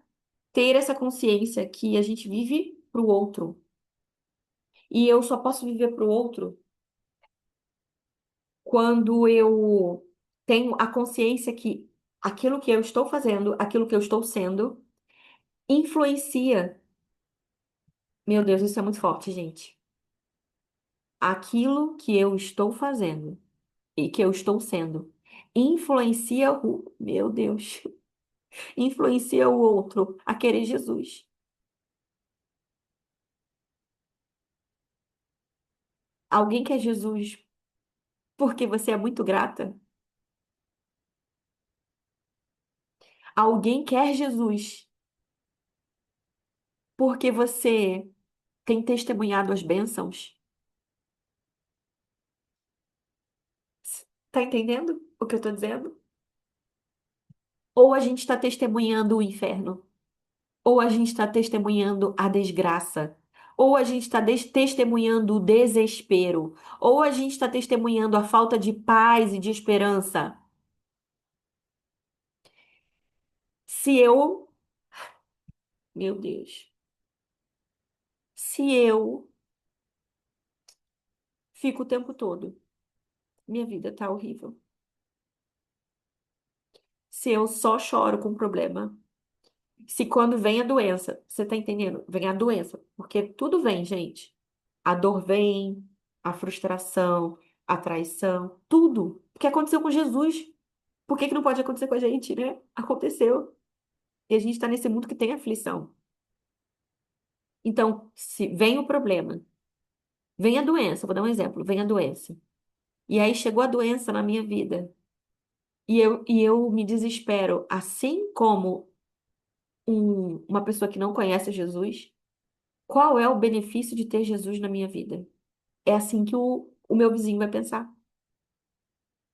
ter essa consciência que a gente vive para o outro. E eu só posso viver para o outro quando eu tenho a consciência que aquilo que eu estou fazendo, aquilo que eu estou sendo, influencia. Meu Deus, isso é muito forte, gente. Aquilo que eu estou fazendo e que eu estou sendo influencia o, meu Deus, influencia o outro a querer Jesus. Alguém quer Jesus porque você é muito grata? Alguém quer Jesus porque você tem testemunhado as bênçãos? Tá entendendo o que eu tô dizendo? Ou a gente está testemunhando o inferno, ou a gente está testemunhando a desgraça, ou a gente está testemunhando o desespero, ou a gente está testemunhando a falta de paz e de esperança. Se eu, meu Deus, se eu fico o tempo todo, minha vida tá horrível. Se eu só choro com problema, se quando vem a doença, você tá entendendo? Vem a doença, porque tudo vem, gente. A dor vem, a frustração, a traição, tudo. O que aconteceu com Jesus? Por que que não pode acontecer com a gente, né? Aconteceu. E a gente está nesse mundo que tem aflição. Então, se vem o problema, vem a doença, vou dar um exemplo, vem a doença. E aí chegou a doença na minha vida. E eu me desespero, assim como uma pessoa que não conhece Jesus. Qual é o benefício de ter Jesus na minha vida? É assim que o meu vizinho vai pensar.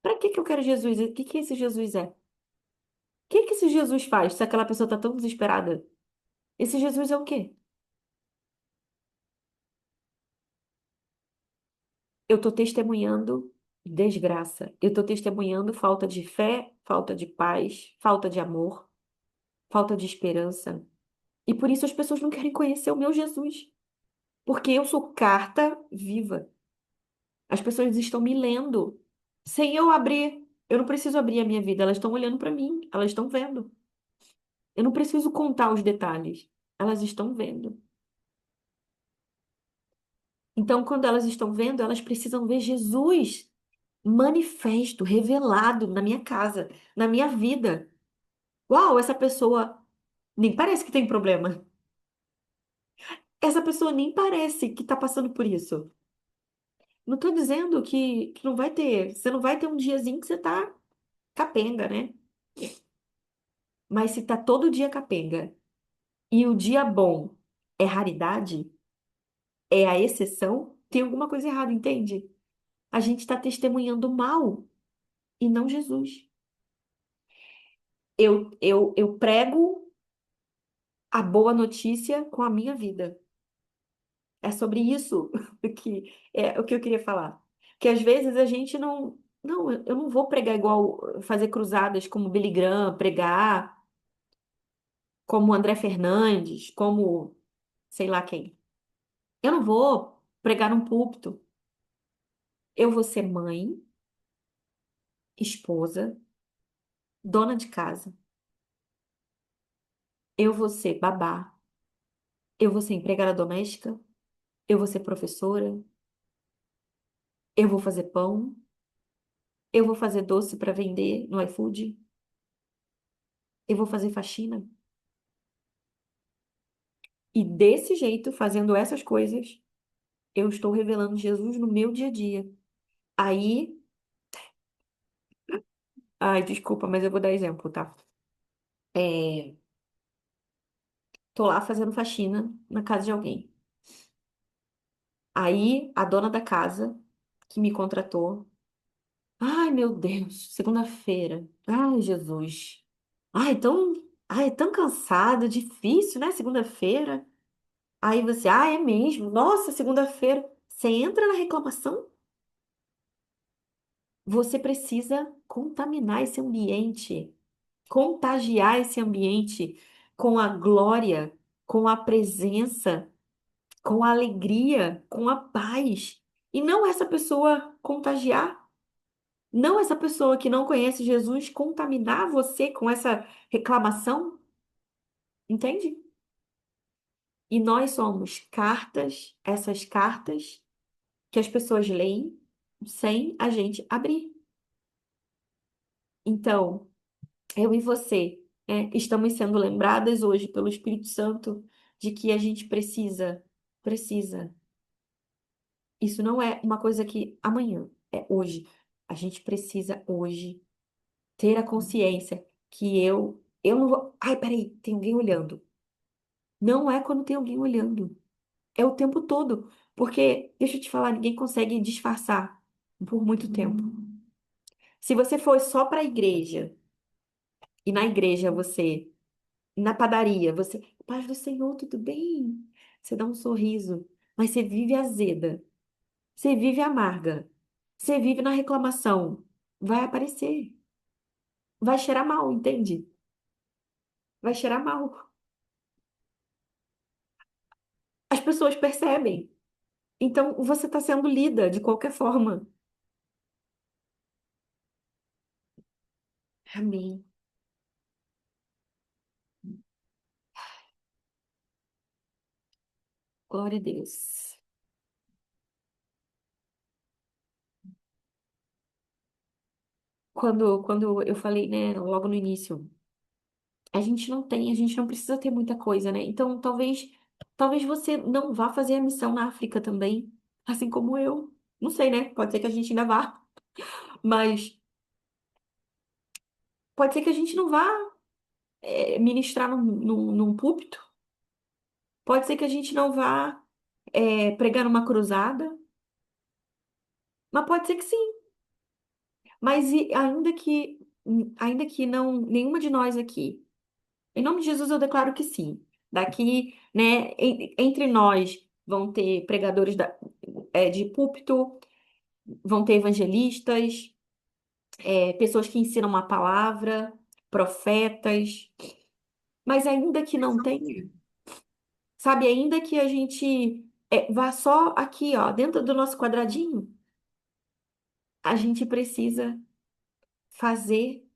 Para que que eu quero Jesus? O que que esse Jesus é? O que que esse Jesus faz se aquela pessoa está tão desesperada? Esse Jesus é o quê? Eu estou testemunhando desgraça. Eu estou testemunhando falta de fé, falta de paz, falta de amor, falta de esperança. E por isso as pessoas não querem conhecer o meu Jesus. Porque eu sou carta viva. As pessoas estão me lendo. Sem eu abrir. Eu não preciso abrir a minha vida. Elas estão olhando para mim. Elas estão vendo. Eu não preciso contar os detalhes. Elas estão vendo. Então, quando elas estão vendo, elas precisam ver Jesus manifesto, revelado na minha casa, na minha vida. Uau, essa pessoa nem parece que tem problema. Essa pessoa nem parece que está passando por isso. Não estou dizendo que não vai ter. Você não vai ter um diazinho que você tá capenga, né? Mas se tá todo dia capenga e o dia bom é raridade, é a exceção, tem alguma coisa errada, entende? A gente está testemunhando mal e não Jesus. Eu prego a boa notícia com a minha vida. É sobre isso que é o que eu queria falar. Que às vezes a gente não. Não, eu não vou pregar igual fazer cruzadas como Billy Graham, pregar como André Fernandes, como sei lá quem. Eu não vou pregar num púlpito. Eu vou ser mãe, esposa, dona de casa. Eu vou ser babá. Eu vou ser empregada doméstica. Eu vou ser professora. Eu vou fazer pão. Eu vou fazer doce para vender no iFood. Eu vou fazer faxina. E desse jeito, fazendo essas coisas, eu estou revelando Jesus no meu dia a dia. Aí, ai, desculpa, mas eu vou dar exemplo, tá? É, tô lá fazendo faxina na casa de alguém. Aí, a dona da casa, que me contratou, ai, meu Deus, segunda-feira. Ai, Jesus. Ai, tão cansada, difícil, né? Segunda-feira. Aí você, é mesmo? Nossa, segunda-feira. Você entra na reclamação? Você precisa contaminar esse ambiente, contagiar esse ambiente com a glória, com a presença, com a alegria, com a paz. E não essa pessoa contagiar. Não essa pessoa que não conhece Jesus contaminar você com essa reclamação, entende? E nós somos cartas, essas cartas que as pessoas leem sem a gente abrir. Então, eu e você, estamos sendo lembradas hoje pelo Espírito Santo de que a gente precisa Isso não é uma coisa que amanhã, é hoje. A gente precisa hoje ter a consciência que eu não vou. Ai, peraí, tem alguém olhando. Não é quando tem alguém olhando. É o tempo todo. Porque, deixa eu te falar, ninguém consegue disfarçar por muito tempo. Se você for só para a igreja, e na igreja você, na padaria, você, paz do Senhor, tudo bem? Você dá um sorriso, mas você vive azeda, você vive amarga, você vive na reclamação, vai aparecer, vai cheirar mal, entende? Vai cheirar mal. As pessoas percebem. Então, você está sendo lida de qualquer forma. Amém. Glória a Deus. Quando eu falei, né, logo no início, a gente não precisa ter muita coisa, né? Então, talvez você não vá fazer a missão na África também, assim como eu. Não sei, né? Pode ser que a gente ainda vá, mas pode ser que a gente não vá, ministrar num púlpito. Pode ser que a gente não vá, pregar numa cruzada, mas pode ser que sim. Mas ainda que não, nenhuma de nós aqui. Em nome de Jesus, eu declaro que sim. Daqui, né, entre nós vão ter pregadores de púlpito, vão ter evangelistas, pessoas que ensinam uma palavra, profetas. Mas ainda que não tenha, sabe, ainda que a gente vá só aqui, ó, dentro do nosso quadradinho, a gente precisa fazer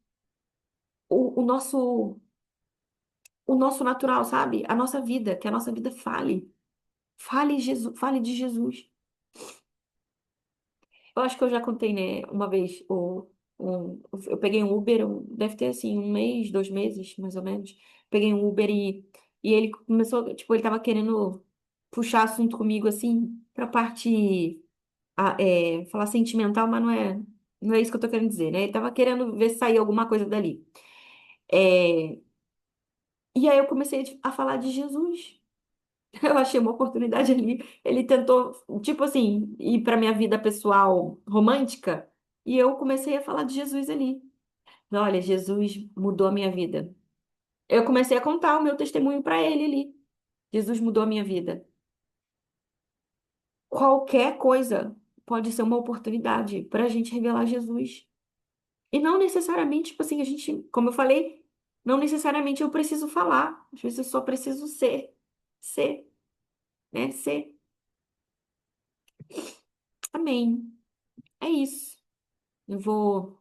o nosso natural, sabe? A nossa vida, que a nossa vida fale. Fale Jesus, fale de Jesus. Eu acho que eu já contei, né, uma vez, eu peguei um Uber, deve ter assim, um mês, 2 meses, mais ou menos. Peguei um Uber e ele começou, tipo, ele tava querendo puxar assunto comigo, assim, pra parte, falar sentimental, mas não é isso que eu tô querendo dizer, né? Ele tava querendo ver se saía alguma coisa dali. É, e aí eu comecei a falar de Jesus. Eu achei uma oportunidade ali. Ele tentou, tipo assim, ir para minha vida pessoal romântica, e eu comecei a falar de Jesus ali. Olha, Jesus mudou a minha vida. Eu comecei a contar o meu testemunho para ele ali. Jesus mudou a minha vida. Qualquer coisa pode ser uma oportunidade para a gente revelar Jesus. E não necessariamente, tipo assim, a gente, como eu falei, não necessariamente eu preciso falar. Às vezes eu só preciso ser, né? Ser. Amém. É isso. Eu vou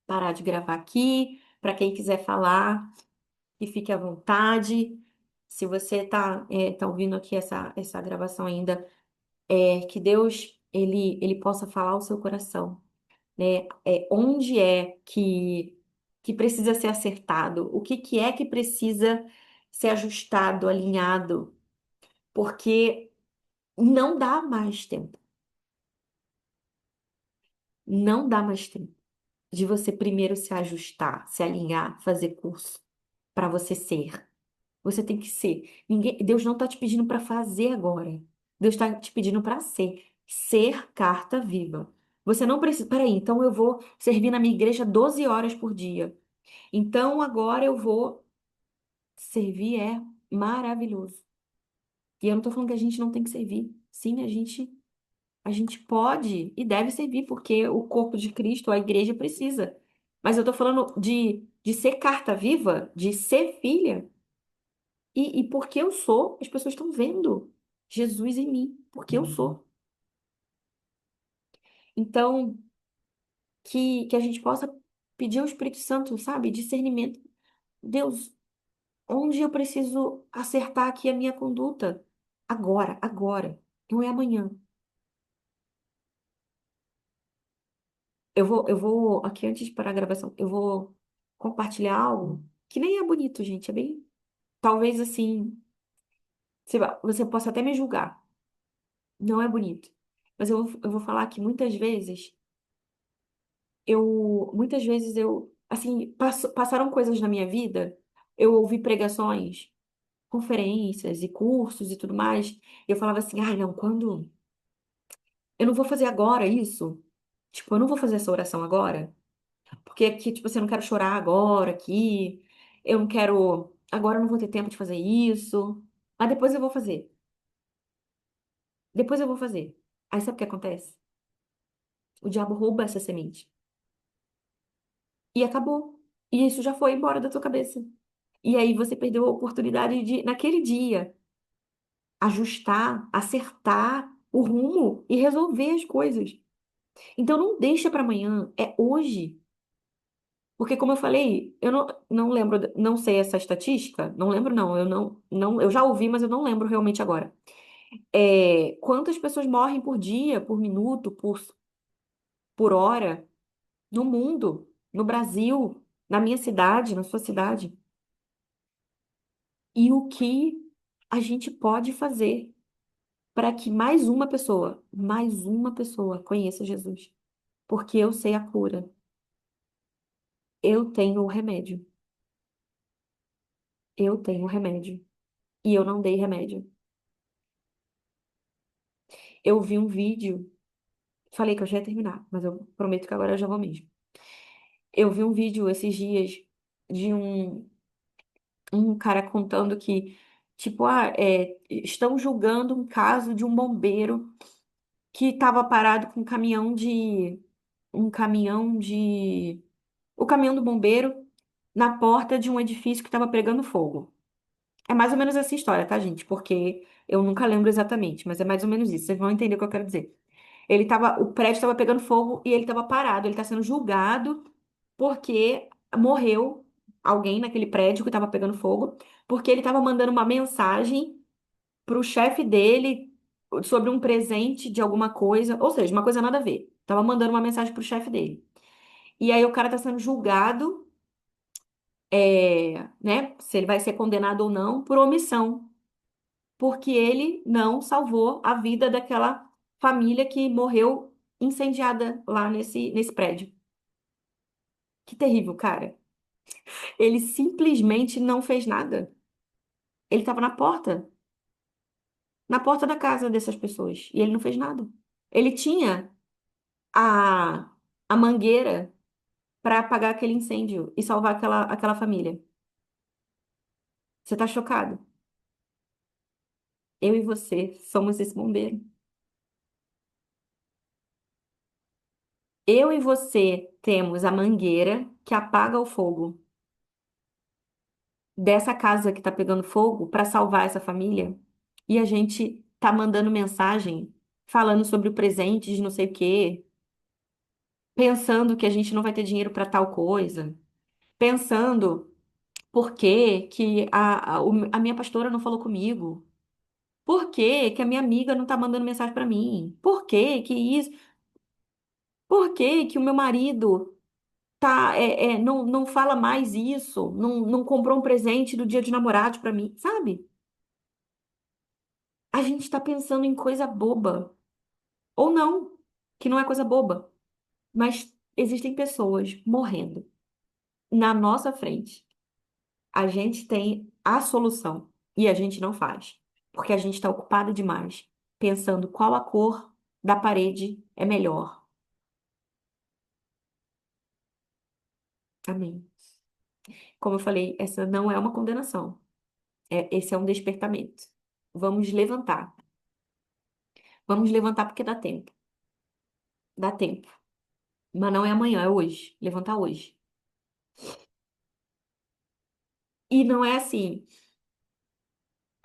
parar de gravar aqui. Para quem quiser falar, que fique à vontade. Se você tá ouvindo aqui essa gravação ainda, que Deus ele possa falar ao seu coração, né? Onde é que precisa ser acertado? O que que é que precisa ser ajustado, alinhado? Porque não dá mais tempo. Não dá mais tempo de você primeiro se ajustar, se alinhar, fazer curso para você ser. Você tem que ser. Deus não está te pedindo para fazer agora. Deus está te pedindo para ser. Ser carta viva. Você não precisa. Peraí, então eu vou servir na minha igreja 12 horas por dia. Então agora eu vou servir, é maravilhoso. E eu não estou falando que a gente não tem que servir. Sim, a gente pode e deve servir, porque o corpo de Cristo, a igreja, precisa. Mas eu estou falando de ser carta viva, de ser filha. E porque eu sou, as pessoas estão vendo Jesus em mim, porque eu sou. Então, que a gente possa pedir ao Espírito Santo, sabe, discernimento. Deus, onde eu preciso acertar aqui a minha conduta? Agora, agora, não é amanhã. Aqui antes de parar a gravação, eu vou compartilhar algo que nem é bonito, gente, é bem, talvez assim, você possa até me julgar, não é bonito. Mas eu vou falar que muitas vezes assim, passaram coisas na minha vida, eu ouvi pregações, conferências e cursos e tudo mais, e eu falava assim, ai, não, eu não vou fazer agora isso, tipo, eu não vou fazer essa oração agora, porque aqui, tipo assim, eu não quero chorar agora aqui, eu não quero, agora eu não vou ter tempo de fazer isso, mas depois eu vou fazer, depois eu vou fazer. Aí sabe o que acontece? O diabo rouba essa semente. E acabou. E isso já foi embora da tua cabeça. E aí você perdeu a oportunidade de, naquele dia, ajustar, acertar o rumo e resolver as coisas. Então não deixa para amanhã, é hoje. Porque como eu falei, eu não lembro, não sei essa estatística, não lembro não, eu já ouvi, mas eu não lembro realmente agora. Quantas pessoas morrem por dia, por minuto, por hora, no mundo, no Brasil, na minha cidade, na sua cidade? E o que a gente pode fazer para que mais uma pessoa conheça Jesus? Porque eu sei a cura, eu tenho o remédio, eu tenho o remédio e eu não dei remédio. Eu vi um vídeo, falei que eu já ia terminar, mas eu prometo que agora eu já vou mesmo. Eu vi um vídeo esses dias de um cara contando que, tipo, estão julgando um caso de um bombeiro que estava parado com um caminhão de, o caminhão do bombeiro na porta de um edifício que estava pegando fogo. É mais ou menos essa história, tá, gente? Porque eu nunca lembro exatamente, mas é mais ou menos isso. Vocês vão entender o que eu quero dizer. O prédio estava pegando fogo e ele estava parado. Ele está sendo julgado porque morreu alguém naquele prédio que estava pegando fogo, porque ele estava mandando uma mensagem para o chefe dele sobre um presente de alguma coisa, ou seja, uma coisa nada a ver. Tava mandando uma mensagem para o chefe dele. E aí o cara está sendo julgado, né? Se ele vai ser condenado ou não por omissão, porque ele não salvou a vida daquela família que morreu incendiada lá nesse prédio. Que terrível, cara. Ele simplesmente não fez nada. Ele estava na porta da casa dessas pessoas, e ele não fez nada. Ele tinha a, a mangueira para apagar aquele incêndio e salvar aquela família. Você tá chocado? Eu e você somos esse bombeiro. Eu e você temos a mangueira que apaga o fogo dessa casa que tá pegando fogo para salvar essa família. E a gente tá mandando mensagem falando sobre o presente de não sei o quê, pensando que a gente não vai ter dinheiro para tal coisa, pensando por que que a minha pastora não falou comigo. Por que que a minha amiga não tá mandando mensagem para mim? Por que que isso? Por que que o meu marido não fala mais isso? Não comprou um presente do Dia de Namorados para mim, sabe? A gente tá pensando em coisa boba. Ou não, que não é coisa boba. Mas existem pessoas morrendo na nossa frente. A gente tem a solução e a gente não faz. Porque a gente está ocupado demais, pensando qual a cor da parede é melhor. Amém. Como eu falei, essa não é uma condenação. Esse é um despertamento. Vamos levantar. Vamos levantar porque dá tempo. Dá tempo. Mas não é amanhã, é hoje. Levantar hoje. E não é assim.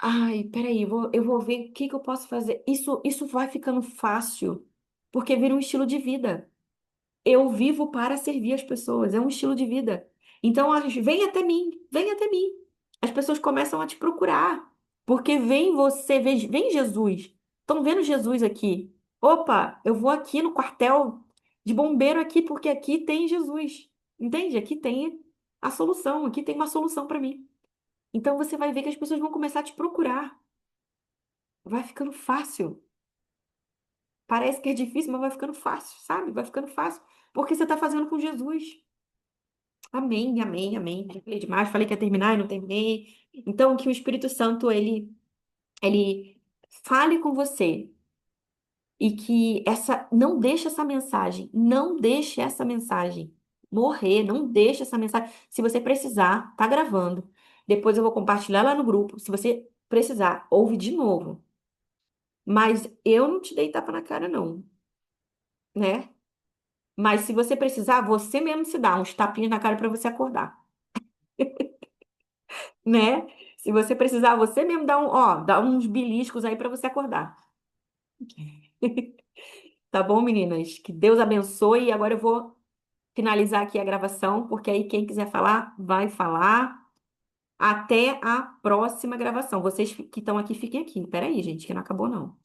Ai, peraí, eu vou ver o que que eu posso fazer. Isso vai ficando fácil, porque vira um estilo de vida. Eu vivo para servir as pessoas, é um estilo de vida. Então, vem até mim, vem até mim. As pessoas começam a te procurar, porque vem você, vem Jesus. Estão vendo Jesus aqui. Opa, eu vou aqui no quartel de bombeiro aqui, porque aqui tem Jesus. Entende? Aqui tem a solução, aqui tem uma solução para mim. Então você vai ver que as pessoas vão começar a te procurar. Vai ficando fácil. Parece que é difícil, mas vai ficando fácil, sabe? Vai ficando fácil. Porque você está fazendo com Jesus. Amém, amém, amém. Já falei demais, falei que ia terminar e não terminei. Então, que o Espírito Santo, ele fale com você e que não deixe essa mensagem, não deixe essa mensagem morrer, não deixe essa mensagem. Se você precisar, tá gravando. Depois eu vou compartilhar lá no grupo. Se você precisar, ouve de novo. Mas eu não te dei tapa na cara, não, né? Mas se você precisar, você mesmo se dá uns tapinhas na cara para você acordar, né? Se você precisar, você mesmo dá uns beliscos aí para você acordar. Tá bom, meninas? Que Deus abençoe. E agora eu vou finalizar aqui a gravação, porque aí quem quiser falar, vai falar. Até a próxima gravação. Vocês que estão aqui, fiquem aqui. Peraí, gente, que não acabou, não.